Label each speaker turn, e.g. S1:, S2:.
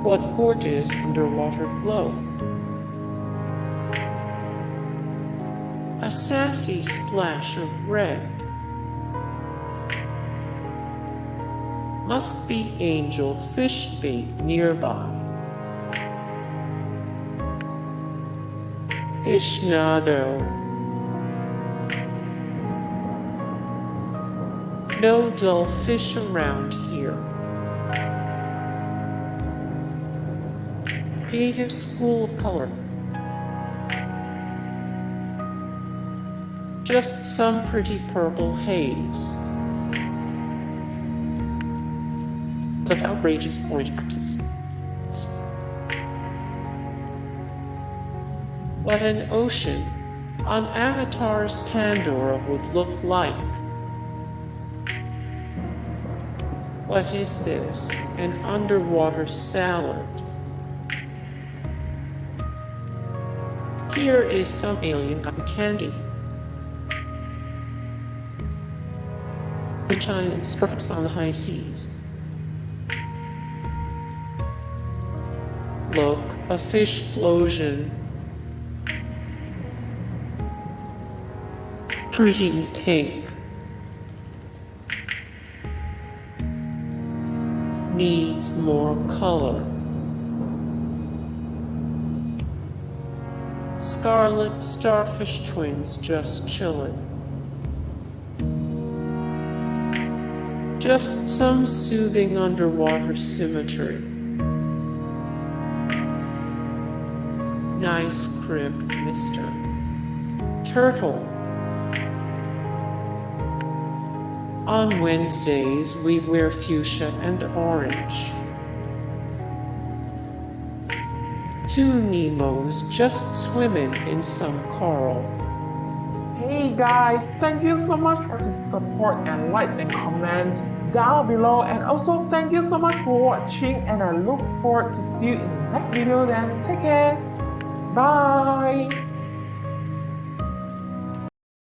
S1: What gorgeous underwater glow! A sassy splash of red. Must be angel fish bait nearby. Fishnado. No dull fish around here. Creative school of color. Just some pretty purple haze. Of outrageous point axes. What an ocean on Avatar's Pandora would look like. What is this? An underwater salad. Here is some alien cotton candy. Sunshine and stripes on the high seas. Look, a Fishplosion. Pretty pink. Needs more color. Scarlet Starfish twins just chillin'. Just some soothing underwater symmetry. Nice crib, Mr. Turtle. On Wednesdays, we wear fuchsia and orange. Two Nemos just swimming in some coral.
S2: Hey guys, thank you so much for the support and likes and comments down below, and also thank you so much for watching, and I look forward to see you in the next video. Then take care. Bye.